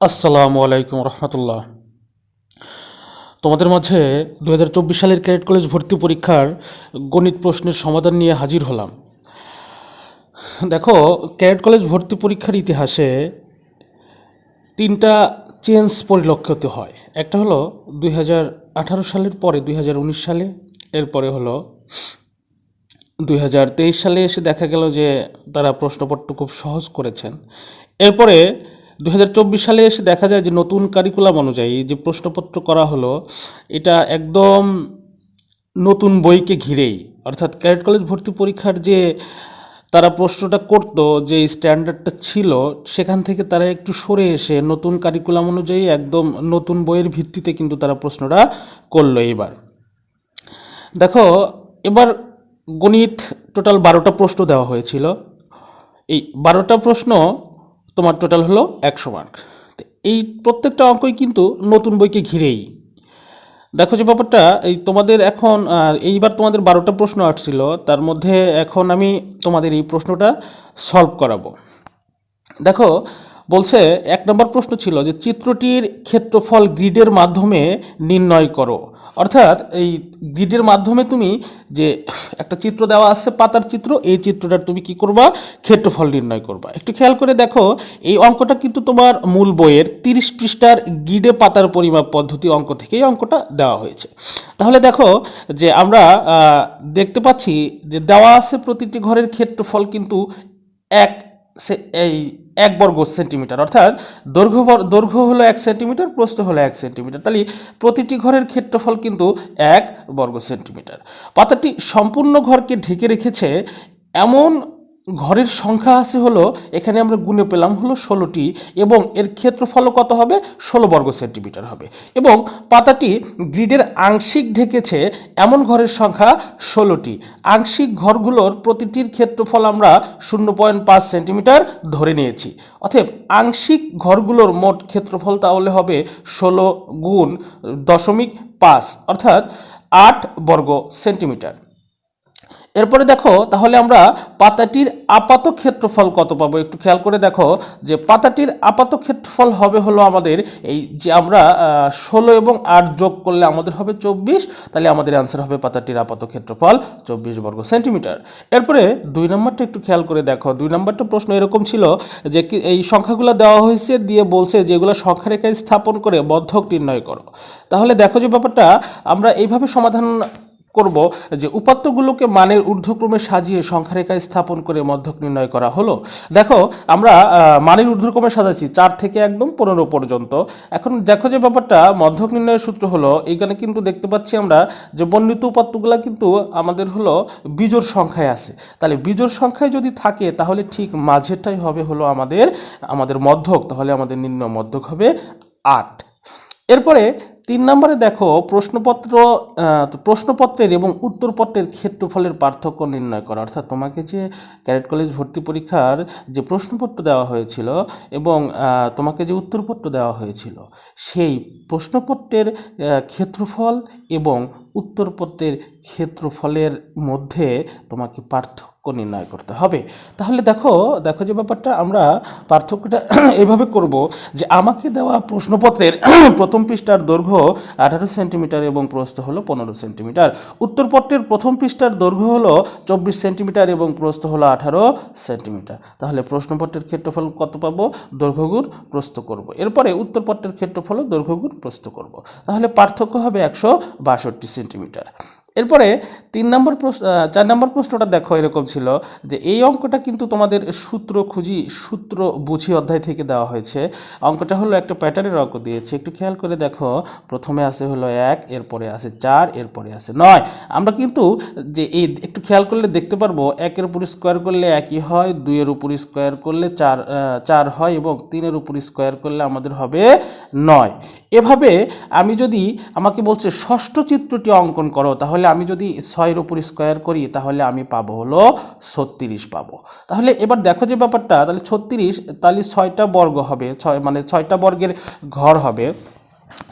আসসালামু আলাইকুম রহমতুল্লাহ। তোমাদের মাঝে 2024 সালের ক্যাডেট কলেজ ভর্তি পরীক্ষার গণিত প্রশ্নের সমাধান নিয়ে হাজির হলাম। দেখো, ক্যাডেট কলেজ ভর্তি পরীক্ষার ইতিহাসে তিনটা চেঞ্জ পরিলক্ষিত হয়। একটা হলো 2018 সালের পরে 2019 সালে, এরপরে হলো 2023 সালে এসে দেখা গেল যে তারা প্রশ্নপত্র খুব সহজ করেছেন। এরপরে 2024 সালে এসে দেখা যায় যে নতুন কারিকুলাম অনুযায়ী যে প্রশ্নপত্র করা হলো এটা একদম নতুন বইকে ঘিরেই, অর্থাৎ ক্যাডেট কলেজ ভর্তি পরীক্ষার যে তারা প্রশ্নটা করতো, যে স্ট্যান্ডার্ডটা ছিল সেখান থেকে তারা একটু সরে এসে নতুন কারিকুলাম অনুযায়ী একদম নতুন বইয়ের ভিত্তিতে কিন্তু তারা প্রশ্নটা করলো। এবার দেখো, এবার গণিত টোটাল 12টা প্রশ্ন দেওয়া হয়েছিল। এই 12টা প্রশ্ন তোমার টোটাল হলো 100 মার্ক। এই প্রত্যেকটা অঙ্কই কিন্তু নতুন বইকে ঘিরেই। দেখো যে ব্যাপারটা, এই তোমাদের এখন এইবার তোমাদের 12টা প্রশ্ন আসছিল, তার মধ্যে এখন আমি তোমাদের এই প্রশ্নটা সলভ করাবো। দেখো, বলছে 1 নম্বর প্রশ্ন ছিল যে চিত্রটির ক্ষেত্রফল গ্রিডের মাধ্যমে নির্ণয় করো। অর্থাৎ এই গ্রিডের মাধ্যমে তুমি যে একটা চিত্র দেওয়া আছে, পাতার চিত্র, এই চিত্রটার তুমি কি করবা, ক্ষেত্রফল নির্ণয় করবা। একটু খেয়াল করে দেখো, এই অঙ্কটা কিন্তু তোমার মূল বইয়ের 30 পৃষ্ঠার গ্রিডে পাতার পরিমাপ পদ্ধতি অঙ্ক থেকে এই অঙ্কটা দেওয়া হয়েছে। তাহলে দেখো যে আমরা দেখতে পাচ্ছি যে দেওয়া আছে প্রতিটি ঘরের ক্ষেত্রফল কিন্তু এই 1 বর্গ সেন্টিমিটার, অর্থাৎ দৈর্ঘ্য হলো 1 সেন্টিমিটার, প্রস্থ হলো 1 সেন্টিমিটার। তাহলে প্রতিটি ঘরের ক্ষেত্রফল কিন্তু 1 বর্গ সেন্টিমিটার। পাতাটি সম্পূর্ণ ঘরকে ঢেকে রেখেছে এমন ঘরের সংখ্যা আছে হলো, এখানে আমরা গুণে পেলাম হলো 16টি, এবং এর ক্ষেত্রফলও কত হবে, 16 বর্গ সেন্টিমিটার হবে। এবং পাতাটি গ্রিডের আংশিক ঢেকেছে এমন ঘরের সংখ্যা 16টি। আংশিক ঘরগুলোর প্রতিটির ক্ষেত্রফল আমরা 0.5 সেন্টিমিটার ধরে নিয়েছি। অতএব আংশিক ঘরগুলোর মোট ক্ষেত্রফল তাহলে হবে 16 গুণ 0.5, অর্থাৎ 8 বর্গ সেন্টিমিটার। এরপরে দেখো, তাহলে আমরা পাতাটির আপাত ক্ষেত্রফল কত পাবো। একটু খেয়াল করে দেখো যে পাতাটির আপাত ক্ষেত্রফল হবে হলো আমাদের এই যে আমরা 16 এবং 8 যোগ করলে আমাদের হবে 24। তাহলে আমাদের অ্যান্সার হবে পাতাটির আপাত ক্ষেত্রফল 24 বর্গ সেন্টিমিটার। এরপরে 2 নম্বরটা একটু খেয়াল করে দেখো। 2 নম্বরটা প্রশ্ন এরকম ছিল যে এই সংখ্যাগুলো দেওয়া হয়েছে, দিয়ে বলছে যে এগুলো সংখ্যা রেখায় স্থাপন করে মধ্যক নির্ণয় করো। তাহলে দেখো যে ব্যাপারটা আমরা এইভাবে সমাধান করব যে উপাত্তগুলোকে মানের ঊর্ধ্বক্রমে সাজিয়ে সংখ্যারেখায় স্থাপন করে মধ্যক নির্ণয় করা হলো। দেখো, আমরা মানের ঊর্ধ্বক্রমে সাজাচ্ছি 4 থেকে একদম 15 পর্যন্ত। এখন দেখো যে ব্যাপারটা, মধ্যক নির্ণয়ের সূত্র হলো, এইখানে কিন্তু দেখতে পাচ্ছি আমরা যে বর্ণিত উপাত্তগুলো কিন্তু আমাদের হলো বিজোড় সংখ্যায় আছে। তাহলে বিজোড় সংখ্যায় যদি থাকে তাহলে ঠিক মাঝেরটাই হবে হলো আমাদের মধ্যক। তাহলে আমাদের নির্ণয় মধ্যক হবে 8। এরপরে 3 নম্বরে দেখো, প্রশ্নপত্রের এবং উত্তরপত্রের ক্ষেত্রফলের পার্থক্য নির্ণয় করা। অর্থাৎ তোমাকে যে ক্যাডেট কলেজ ভর্তি পরীক্ষার যে প্রশ্নপত্র দেওয়া হয়েছিল এবং তোমাকে যে উত্তরপত্র দেওয়া হয়েছিল, সেই প্রশ্নপত্রের ক্ষেত্রফল এবং উত্তরপত্রের ক্ষেত্রফলের মধ্যে তোমাকে পার্থক্য নির্ণয় করতে হবে। তাহলে দেখো যে ব্যাপারটা আমরা পার্থক্যটা এভাবে করব যে আমাকে দেওয়া প্রশ্নপত্রের প্রথম পৃষ্ঠার দৈর্ঘ্য 18 সেন্টিমিটার এবং প্রস্থ হলো 15 সেন্টিমিটার। উত্তরপত্রের প্রথম পৃষ্ঠার দৈর্ঘ্য হলো 24 সেন্টিমিটার এবং প্রস্থ হলো 18 সেন্টিমিটার। তাহলে প্রশ্নপত্রের ক্ষেত্রফল কত পাবো, দৈর্ঘ্য গুণ প্রস্থ করব। এরপরে উত্তরপত্রের ক্ষেত্রফল দৈর্ঘ্য গুণ প্রস্থ করব। তাহলে পার্থক্য হবে 162 সেন্টিমিটার। এরপরে 4 নম্বর প্রশ্নটা দেখো এরকম ছিল যে এই অঙ্কটা কিন্তু তোমাদের সূত্র বুঝি অধ্যায় থেকে দেওয়া হয়েছে। অঙ্কটা হলো একটা প্যাটার্নের অঙ্ক দিয়েছে। একটু খেয়াল করে দেখো, প্রথমে আছে হলো 1, এরপরে আছে 4, এরপরে আছে 9। আমরা কিন্তু যে এই একটু খেয়াল করলে দেখতে পারবো 1-এর উপর স্কোয়ার করলে 1ই হয়, 2-এর উপর স্কোয়ার করলে 4 হয়, এবং 3-এর উপর স্কোয়ার করলে আমাদের হবে 9। এভাবে আমি যদি আমাকে বলছে ষষ্ঠ চিত্রটি অঙ্কন করো, তাহলে আমি যদি 6-এর উপর স্কোয়ার করি তাহলে আমি পাবো হলো 36 পাবো। তাহলে এবার দেখো যে ব্যাপারটা, তাহলে 36, তাহলে 6টা বর্গ হবে, 6টা বর্গের ঘর হবে।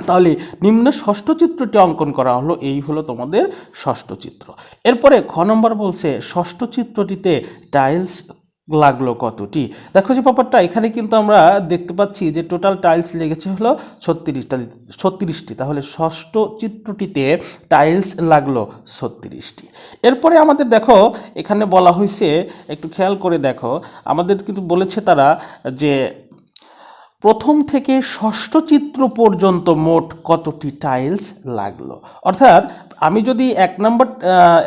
তাহলে নিম্ন ষষ্ঠ চিত্রটি অঙ্কন করা হলো, এই হলো তোমাদের ষষ্ঠ চিত্র। এরপরে খ নম্বর বলছে ষষ্ঠ চিত্রটিতে টাইলস লাগলো কতটি। দেখো যে ব্যাপারটা এখানে কিন্তু আমরা দেখতে পাচ্ছি যে টোটাল টাইলস লেগেছে হলো 36টি, তাহলে ষষ্ঠ চিত্রটিতে টাইলস লাগলো 36টি। এরপরে আমাদের দেখো এখানে বলা হয়েছে, একটু খেয়াল করে দেখো, আমাদের কিন্তু বলেছে তারা যে প্রথম থেকে ষষ্ঠ চিত্র পর্যন্ত মোট কতটি টাইলস লাগলো। অর্থাৎ আমি যদি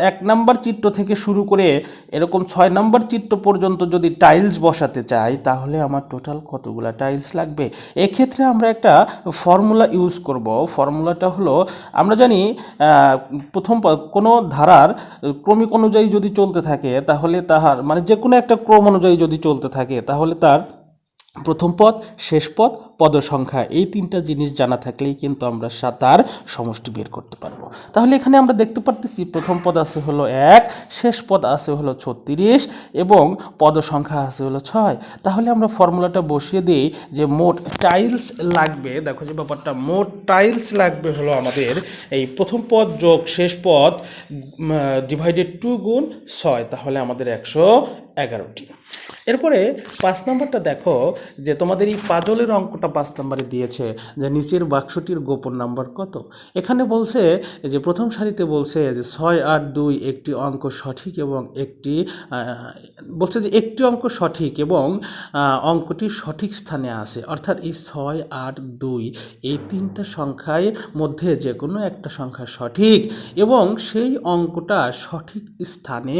এক নাম্বার চিত্র থেকে শুরু করে এরকম 6 নাম্বার চিত্র পর্যন্ত যদি টাইলস বসাতে চাই, তাহলে আমার টোটাল কতগুলা টাইলস লাগবে। এক্ষেত্রে আমরা একটা ফর্মুলা ইউজ করব। ফর্মুলাটা হলো, আমরা জানি কোনো ধারার ক্রমিক অনুযায়ী যদি চলতে থাকে, তাহলে তাহার মানে যে কোনো একটা ক্রম অনুযায়ী যদি চলতে থাকে, তাহলে তার প্রথম পদ, শেষ পদ, পদ সংখ্যা, এই 3টা জিনিস জানা থাকলেই কিন্তু আমরা তার সমষ্টি বের করতে পারবো। তাহলে এখানে আমরা দেখতে পারতেছি প্রথম পদ আছে হলো 1, শেষ পদ আছে হলো 36 এবং পদ সংখ্যা আছে হলো 6। তাহলে আমরা ফর্মুলাটা বসিয়ে দিই যে মোট টাইলস লাগবে, দেখো যে ব্যাপারটা, মোট টাইলস লাগবে হলো আমাদের এই প্রথম পদ যোগ শেষ পদ ডিভাইডেড 2 গুণ 6, তাহলে আমাদের 111টি। এরপরে 5 নম্বরটা দেখো যে তোমাদের এই পাজলের অঙ্কটা 5 নম্বরে দিয়েছে যে নিচের বাক্সটির গোপন নাম্বার কত। এখানে বলছে যে প্রথম সারিতে বলছে যে 6, 8, 2 একটি অঙ্ক সঠিক এবং বলছে যে একটি অঙ্ক সঠিক এবং অঙ্কটি সঠিক স্থানে আছে। অর্থাৎ এই 6, 8, 2 এই 3টা সংখ্যার মধ্যে যে কোনো একটা সংখ্যা সঠিক এবং সেই অঙ্কটা সঠিক স্থানে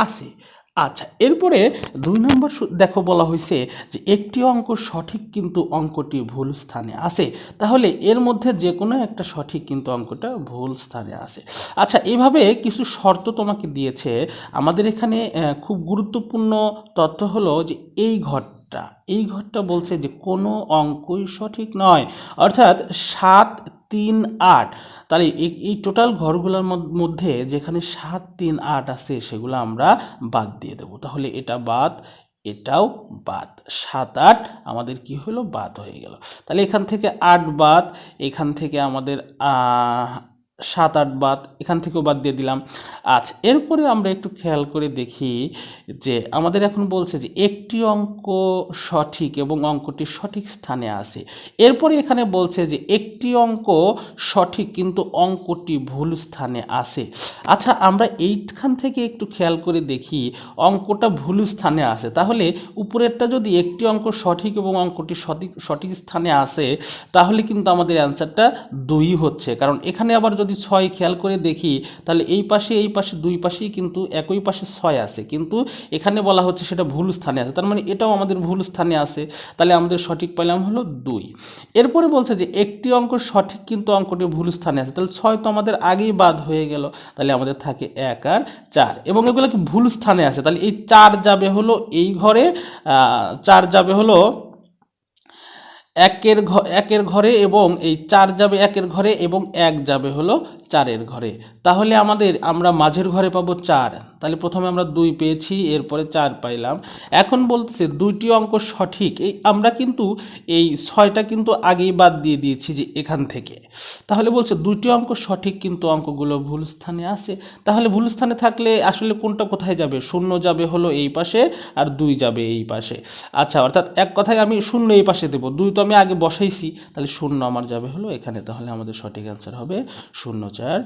আছে। আচ্ছা, এরপরে 2 নম্বর দেখো বলা হয়েছে যে একটি অঙ্ক সঠিক কিন্তু অঙ্কটি ভুল স্থানে আছে। তাহলে এর মধ্যে যে কোনো একটা সঠিক কিন্তু অঙ্কটা ভুল স্থানে আছে। আচ্ছা, এইভাবে কিছু শর্ত তোমাকে দিয়েছে। আমাদের এখানে খুব গুরুত্বপূর্ণ তথ্য হলো যে এই ঘরটা বলছে যে কোনো অঙ্কই সঠিক নয়। অর্থাৎ 7, 3, 8, তাহলে এই টোটাল ঘরগুলোর মধ্যে যেখানে 7, 3, 8 আছে সেগুলো আমরা বাদ দিয়ে দেব। তাহলে এটা বাদ, এটাও বাদ, 7, 8 আমাদের কি হলো, বাদ হয়ে গেল। তাহলে এখান থেকে 8 বাদ, এখান থেকে আমাদের 7, 8 বাদ, এখান থেকেও বাদ দিয়ে দিলাম। আচ্ছা, এরপরে আমরা একটু খেয়াল করে দেখি যে আমাদের এখন বলছে যে একটি অঙ্ক সঠিক এবং অঙ্কটি সঠিক স্থানে আছে। এরপরে এখানে বলছে যে একটি অঙ্ক সঠিক কিন্তু অঙ্কটি ভুল স্থানে আছে। আচ্ছা, আমরা এইখান থেকে একটু খেয়াল করে দেখি অঙ্কটা ভুল স্থানে আছে, তাহলে উপরেরটা যদি একটি অঙ্ক সঠিক এবং অঙ্কটি সঠিক স্থানে আছে, তাহলে কিন্তু আমাদের অ্যান্সারটা 2 হচ্ছে। কারণ এখানে আবার যদি 6 খেয়াল করে দেখি, তাহলে এই পাশে দুই পাশেই কিন্তু একই পাশে 6 আছে, কিন্তু এখানে বলা হচ্ছে সেটা ভুল স্থানে আছে, তার মানে এটাও আমাদের ভুল স্থানে আছে। তাহলে আমাদের সঠিক পেলাম হলো 2। এরপরে বলছে যে একটি অঙ্ক সঠিক কিন্তু অঙ্কটি ভুল স্থানে আছে, তাহলে 6 তো আমাদের আগেই বাদ হয়ে গেল, তাহলে আমাদের থাকে 1 আর 4 এবং এগুলো কি ভুল স্থানে আছে। তাহলে এই 4 যাবে হলো এই ঘরে, 4 যাবে হলো একের ঘরে এবং এই 4 যাবে 1-এর ঘরে এবং 1 যাবে হলো 4-এর ঘরে। তাহলে আমরা মাঝের ঘরে পাবো 4। তাহলে প্রথমে আমরা 2 পেয়েছি, এরপরে 4 পাইলাম। এখন বলতেছে 2টি অঙ্ক সঠিক। আমরা কিন্তু এই 6টা কিন্তু আগেই বাদ দিয়ে দিয়েছি যে এখান থেকে। তাহলে বলছে 2টি অঙ্ক সঠিক কিন্তু অঙ্কগুলো ভুল স্থানে আছে। তাহলে ভুল স্থানে থাকলে আসলে কোনটা কোথায় যাবে? 0 যাবে হলো এই পাশে আর 2 যাবে এই পাশে। আচ্ছা, অর্থাৎ এক কথায় আমি 0 এই পাশে দেবো, 2 তো আমি আগে বসাইছি, তাহলে 0 আমার যাবে হলো এখানে। তাহলে আমাদের সঠিক অ্যান্সার হবে 0, 4,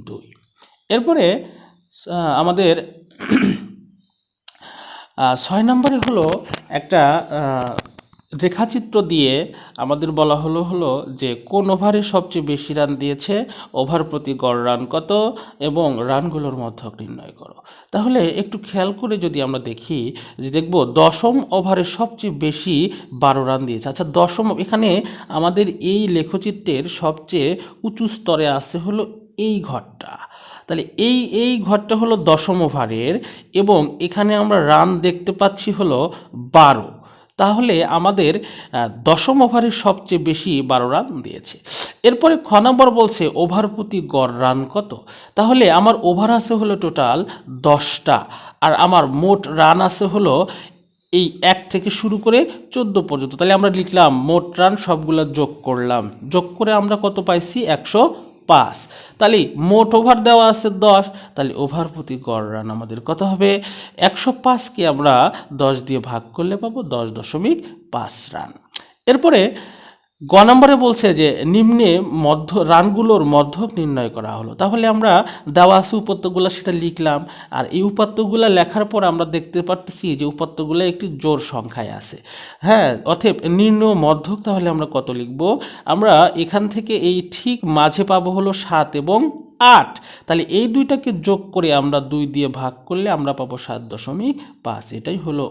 2। এরপরে আমাদের 6 নম্বরে হলো একটা রেখাচিত্র দিয়ে আমাদের বলা হলো যে কোন ওভারে সবচেয়ে বেশি রান দিয়েছে, ওভার প্রতি গড় রান কত এবং রানগুলোর মধ্যক নির্ণয় করো। তাহলে একটু খেয়াল করে যদি আমরা দেখি যে দেখব 10ম ওভারে সবচেয়ে বেশি 12 রান দিয়েছে। আচ্ছা, 10ম, এখানে আমাদের এই লেখচিত্রের সবচেয়ে উঁচু স্তরে আছে হলো এই ঘরটা। তাহলে এই ঘরটা হলো 10ম ওভারের এবং এখানে আমরা রান দেখতে পাচ্ছি হলো 12। তাহলে আমাদের 10ম ওভারে সবচেয়ে বেশি 12 রান দিয়েছে। এরপরে খ নম্বর বলছে ওভার প্রতি গড় রান কত। তাহলে আমার ওভার আছে হলো টোটাল 10টা আর আমার মোট রান আছে হলো এই 1 থেকে শুরু করে 14 পর্যন্ত। তাহলে আমরা লিখলাম মোট রান সবগুলো যোগ করলাম, যোগ করে আমরা কত পাইছি? 115। 5, তাহলে মোট ওভার দেওয়া আছে 10, তাহলে ওভার প্রতি গড় রান আমাদের কত হবে? 105কে আমরা 10 দিয়ে ভাগ করলে পাবো 10.5 রান। এরপরে গ নম্বরে বলছে যে নিম্নে রানগুলোর মধ্যক নির্ণয় করা হলো। তাহলে আমরা দেওয়া আছে উপাত্তগুলো, সেটা লিখলাম। আর এই উপাত্তগুলো লেখার পর আমরা দেখতে পারতেছি যে উপাত্তগুলো একটি জোড় সংখ্যায় আছে। হ্যাঁ, অতএব নির্ণয় মধ্যক তাহলে আমরা কত লিখব? আমরা এখান থেকে এই ঠিক মাঝে পাবো হলো 7 এবং 8, তাহলে এই দুইটাকে যোগ করে আমরা 2 দিয়ে ভাগ করলে আমরা পাবো 7.5। এটাই হলো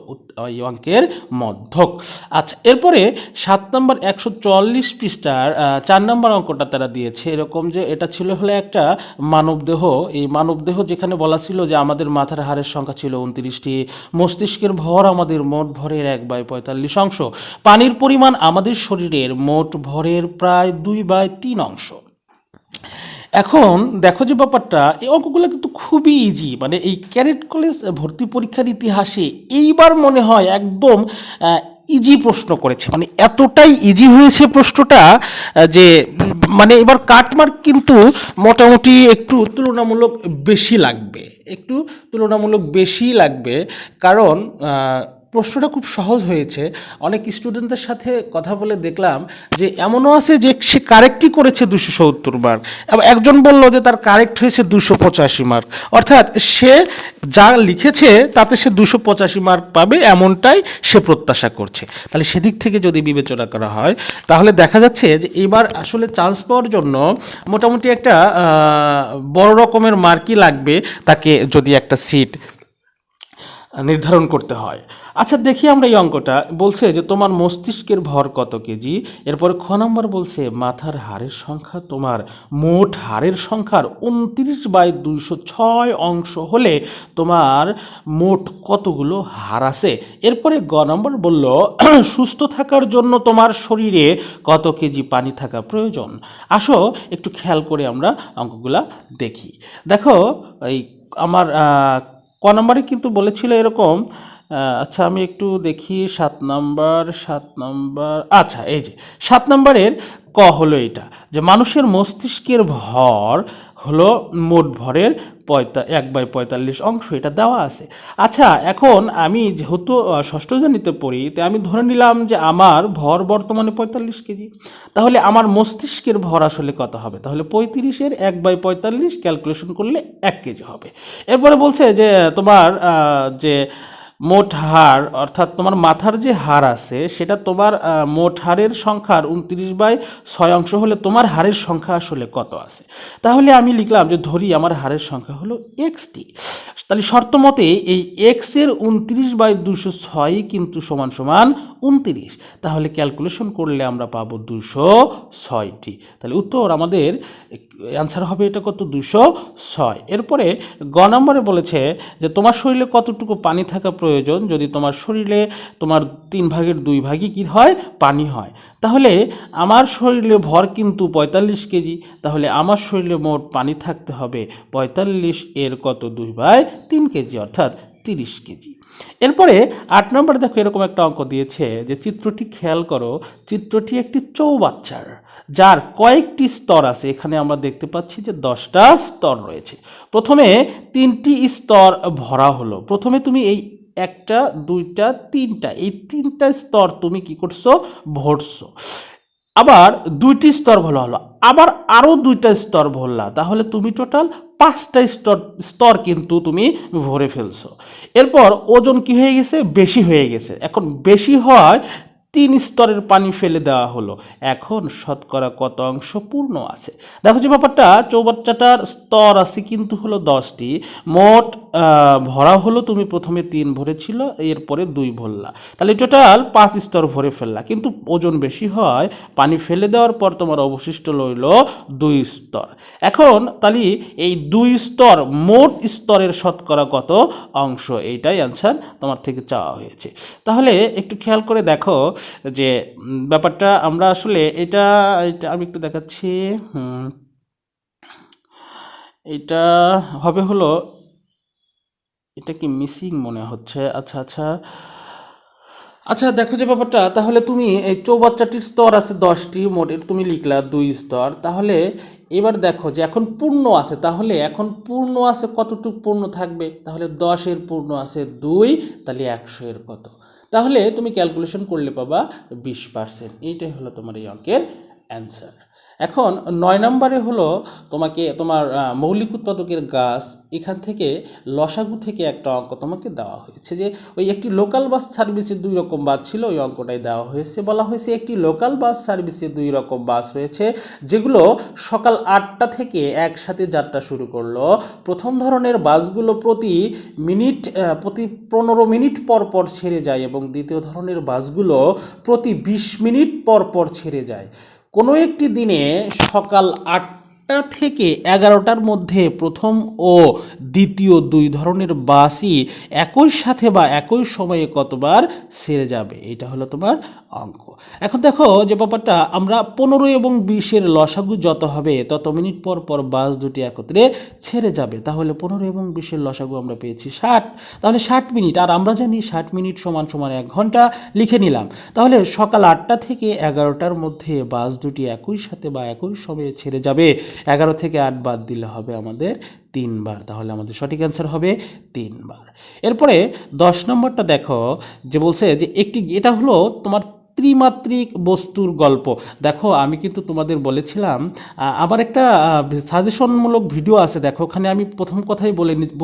এই অঙ্কের মধ্যক। আচ্ছা, এরপরে 7 নম্বর 144 পৃষ্ঠার 4 নম্বর অঙ্কটা তারা দিয়েছে এরকম যে এটা ছিল হলো একটা মানবদেহ। এই মানবদেহ যেখানে বলা ছিল যে আমাদের মাথার হাড়ের সংখ্যা ছিল 29টি, মস্তিষ্কের ভর আমাদের মোট ভরের 1/45 অংশ, পানির পরিমাণ আমাদের শরীরের মোট ভরের প্রায় 2/3 অংশ। এখন দেখো যে ব্যাপারটা, এই অঙ্কগুলো কিন্তু খুবই ইজি, মানে এই ক্যাডেট কলেজ ভর্তি পরীক্ষার ইতিহাসে এইবার মনে হয় একদম ইজি প্রশ্ন করেছে, মানে এতটাই ইজি হয়েছে প্রশ্নটা যে মানে এবার কাটমার্ক কিন্তু মোটামুটি একটু তুলনামূলক বেশি লাগবে, কারণ প্রশ্নটা খুব সহজ হয়েছে। অনেক স্টুডেন্টদের সাথে কথা বলে দেখলাম যে এমনও আছে যে সে কারেক্টই করেছে 270 মার্ক, এবং একজন বলল যে তার কারেক্ট হয়েছে 285 মার্ক, অর্থাৎ সে যা লিখেছে তাতে সে 285 মার্ক পাবে এমনটাই সে প্রত্যাশা করছে। তাহলে সেদিক থেকে যদি বিবেচনা করা হয় তাহলে দেখা যাচ্ছে যে এবার আসলে চান্স পাওয়ার জন্য মোটামুটি একটা বড় রকমের মার্কই লাগবে তাকে যদি একটা সিট নির্ধারণ করতে হয়। আচ্ছা, দেখি আমরা এই অঙ্কটা বলছে যে তোমার মস্তিষ্কের ভর কত কেজি। এরপরে খ নম্বর বলছে মাথার হাড়ের সংখ্যা তোমার মোট হাড়ের সংখ্যার 29/206 অংশ হলে তোমার মোট কতগুলো হাড় আছে। এরপরে গ নম্বর বলল সুস্থ থাকার জন্য তোমার শরীরে কত কেজি পানি থাকা প্রয়োজন। আসো একটু খেয়াল করে আমরা অঙ্কগুলা দেখি। দেখো, এই আমার ক নম্বরে কিন্তু বলেছিল এরকম, আচ্ছা আমি একটু দেখি 7 নম্বর, আচ্ছা এই যে 7 নম্বরের ক হলো এটা যে মানুষের মস্তিষ্কের ভর হলো মোট ভরের 1/45 অংশ, এটা দেওয়া আছে। আচ্ছা, এখন আমি যেহেতু ষষ্ঠ শ্রেণীতে পড়ি, তাই আমি ধরে নিলাম যে আমার ভর বর্তমানে 45 কেজি, তাহলে আমার মস্তিষ্কের ভর আসলে কত হবে? তাহলে 35-এর 1/45 ক্যালকুলেশন করলে 1 কেজি হবে। এরপরে বলছে যে তোমার যে মোট হাড়, অর্থাৎ তোমার মাথার যে হাড় আছে সেটা তোমার মোট হাড়ের সংখ্যার 29/6 অংশ হলে তোমার হাড়ের সংখ্যা আসলে কত আছে। তাহলে আমি লিখলাম যে ধরি আমার হাড়ের সংখ্যা হলো XT, তাহলে শর্ত মতে এই এক্স এর 29/206 কিন্তু সমান সমান 29, তাহলে ক্যালকুলেশন করলে আমরা পাবো 206টি। তাহলে উত্তর আমাদের অ্যান্সার হবে এটা কত? 206। এরপরে গ নম্বরে বলেছে যে তোমার শরীরে কতটুকু পানি থাকা প্রয়োজন যদি তোমার শরীরে তোমার 3/2 ভাগই কী হয়? পানি হয়। তাহলে আমার শরীরে ভর কিন্তু 45 কেজি, তাহলে আমার শরীরে মোট পানি থাকতে হবে 45 এর কত? 2/3 কেজি, অর্থাৎ 30 কেজি। এরপরে 8 নম্বরে দেখো এরকম একটা অঙ্ক দিয়েছে যে চিত্রটি খেয়াল করো, চিত্রটি একটি চৌবাচ্চার যার কয়েকটি স্তর আছে। এখানে আমরা দেখতে পাচ্ছি যে 10টা স্তর রয়েছে। প্রথমে 3টি স্তর ভরা হলো। প্রথমে তুমি এই 1টা 2টা 3টা এই 3টা স্তর তুমি কি করছো? ভরছো। আবার 2টি স্তর ভরা হলো, আবার আরও 2টা স্তর ভরলা, তাহলে তুমি টোটাল 5টা স্তর কিন্তু তুমি ভরে ফেলছো। এরপর ওজন কি হয়ে গেছে? বেশি হয়ে গেছে। এখন বেশি হয় 3 স্তরের পানি ফেলে দেওয়া হলো। এখন শতকরা কত অংশ পূর্ণ আছে? দেখো যে ব্যাপারটা, চৌবাচ্চাটার স্তর আছে কিন্তু হলো 10টি, মোট ভরা হলো তুমি প্রথমে 3 ভরেছিল, এরপরে 2 ভরলা, তাহলে টোটাল 5 স্তর ভরে ফেললা, কিন্তু ওজন বেশি হয়, পানি ফেলে দেওয়ার পর তোমার অবশিষ্ট রইল 2 স্তর। এখন তাহলে এই 2 স্তর মোট স্তরের শতকরা কত অংশ? এইটাই অ্যান্সার তোমার থেকে চাওয়া হয়েছে। তাহলে একটু খেয়াল করে দেখো যে ব্যাপারটা আমরা আসলে এটা আমি একটু দেখাচ্ছি। এটা হবে হলো, এটা কি মিসিং মনে হচ্ছে। আচ্ছা, আচ্ছা দেখো যে ব্যাপারটা, তাহলে তুমি এই চৌবাচ্চাটির স্তর আছে 10টি, মোট তুমি লিখলা 2 স্তর। তাহলে এবার দেখো যে এখন পূর্ণ আছে, তাহলে এখন পূর্ণ আছে কতটুকু পূর্ণ থাকবে, তাহলে 10-এর পূর্ণ আছে 2, তাহলে 100-এর কত, তাহলে তুমি ক্যালকুলেশন করলে পাবা 20%। এইটাই হলো তোমার এই অঙ্কের অ্যান্সার। এখন 9 নম্বরে হলো তোমাকে তোমার মৌলিক উৎপাদকের গাছ, এখান থেকে লসাগু থেকে একটা অঙ্ক তোমাকে দেওয়া হয়েছে যে ওই একটি লোকাল বাস সার্ভিসে 2 রকম বাস ছিল, ওই অঙ্কটাই দেওয়া হয়েছে। বলা হয়েছে একটি লোকাল বাস সার্ভিসে 2 রকম বাস রয়েছে যেগুলো সকাল 8টা থেকে একসাথে যাত্রা শুরু করলো। প্রথম ধরনের বাসগুলো প্রতি 15 মিনিট পর পর ছেড়ে যায় এবং দ্বিতীয় ধরনের বাসগুলো প্রতি 20 মিনিট পর পর ছেড়ে যায়। কোনো একটি দিনে সকাল 8টা থেকে 11টার মধ্যে প্রথম ও দ্বিতীয় 2 ধরনের বাসই একই সাথে বা একই সময়ে কতবার ছেড়ে যাবে, এটা হলো তোমার অঙ্ক। এখন দেখো যে ব্যাপারটা, আমরা 15 এবং 20-এর লসাগু যত হবে তত মিনিট পর পর বাস দুটি একত্রে ছেড়ে যাবে। তাহলে 15 এবং 20-এর লসাগু আমরা পেয়েছি 60, তাহলে 60 মিনিট, আর আমরা জানি 60 মিনিট সমান সমান 1 ঘন্টা, লিখে নিলাম। তাহলে সকাল 8টা থেকে 11টার মধ্যে বাস দুটি একই সাথে বা একই সময়ে ছেড়ে যাবে। 11 থেকে 8 বাদ দিলে হবে আমাদের 3 বার, তাহলে আমাদের সঠিক অ্যান্সার হবে 3 বার। এরপরে 10 নম্বরটা দেখো যে বলছে যে একটি, এটা হলো তোমার ত্রিমাত্রিক বস্তুর গল্প। দেখো আমি কিন্তু তোমাদের বলেছিলাম আবার একটা সাজেশনমূলক ভিডিও আছে, দেখো ওখানে আমি প্রথম কথাই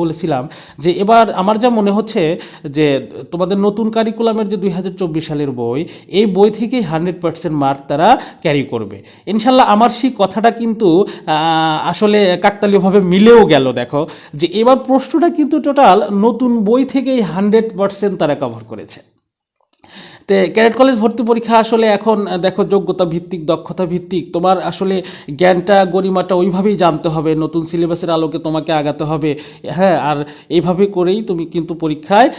বলেছিলাম যে এবার আমার যা মনে হচ্ছে যে তোমাদের নতুন কারিকুলামের যে 2024 সালের বই, এই বই থেকেই 100% মার্ক তারা ক্যারি করবে ইনশাল্লাহ। আমার সেই কথাটা কিন্তু আসলে কাকতালীয়ভাবে মিলেও গেল। দেখো যে এবার প্রশ্নটা কিন্তু টোটাল নতুন বই থেকেই 100% তারা কভার করেছে। তো ক্যাডেট কলেজ ভর্তি পরীক্ষা আসলে এখন দেখো যোগ্যতা ভিত্তিক, দক্ষতা ভিত্তিক, তোমার আসলে জ্ঞানটা গরিমাটা ওইভাবেই জানতে হবে, নতুন সিলেবাসের আলোকে তোমাকে আগাতে হবে। হ্যাঁ, আর এইভাবে করেই তুমি কিন্তু পরীক্ষায়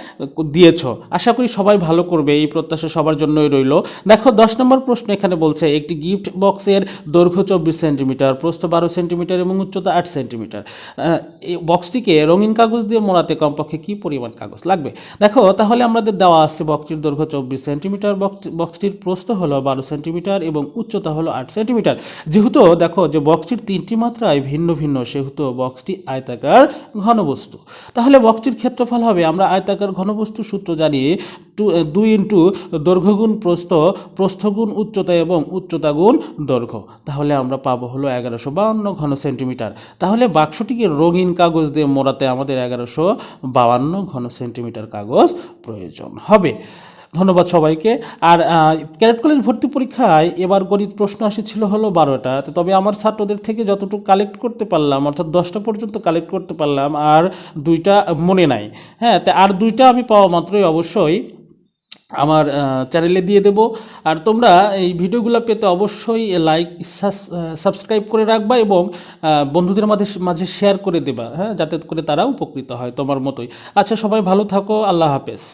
দিয়েছো। আশা করি সবাই ভালো করবে, এই প্রত্যাশা সবার জন্যই রইল। দেখো 10 নম্বর প্রশ্ন এখানে বলছে একটি গিফট বক্সের দৈর্ঘ্য 24 সেন্টিমিটার, প্রস্থ 12 সেন্টিমিটার এবং উচ্চতা 8 সেন্টিমিটার। এই বক্সটিকে রঙিন কাগজ দিয়ে মোড়াতে কমপক্ষে কী পরিমাণ কাগজ লাগবে? দেখো তাহলে আমাদের দেওয়া আছে বক্সটির দৈর্ঘ্য 24 সেন্টিমিটার, বক্সটির প্রস্থ হলো 12 সেন্টিমিটার এবং উচ্চতা হলো 8 সেন্টিমিটার। যেহেতু দেখো যে বক্সটির 3টি মাত্রায় ভিন্ন ভিন্ন, সেহেতু বক্সটি আয়তাকার ঘনবস্তু। তাহলে বক্সটির ক্ষেত্রফল হবে, আমরা আয়তাকার ঘনবস্তু সূত্র জানি 2 ইন্টু দৈর্ঘ্য গুণ প্রস্থ, প্রস্থ গুণ উচ্চতা এবং উচ্চতা গুণ দৈর্ঘ্য। তাহলে আমরা পাবো হলো 1152 ঘন সেন্টিমিটার। তাহলে বাক্সটিকে রঙিন কাগজ দিয়ে মোড়াতে আমাদের 1152 ঘন সেন্টিমিটার কাগজ প্রয়োজন হবে। ধন্যবাদ সবাইকে। আর ক্যাডেট কলেজ ভর্তি পরীক্ষায় এবার গণিত প্রশ্ন এসেছিল হলো 12টা, তবে আমার ছাত্রদের থেকে যতটুকু কালেক্ট করতে পারলাম, অর্থাৎ 10টা পর্যন্ত কালেক্ট করতে পারলাম, আর 2টা মনে নাই। হ্যাঁ, তা আর 2টা আমি পাওয়া মাত্রই অবশ্যই আমার চ্যানেলে দিয়ে দেব। আর তোমরা এই ভিডিওগুলো পেতে অবশ্যই লাইক সাবস্ক্রাইব করে রাখবা এবং বন্ধুদের মাঝে শেয়ার করে দেবা, হ্যাঁ, যাতে করে তারা উপকৃত হয় তোমার মতোই। আচ্ছা, সবাই ভালো থাকো, আল্লাহ হাফেজ।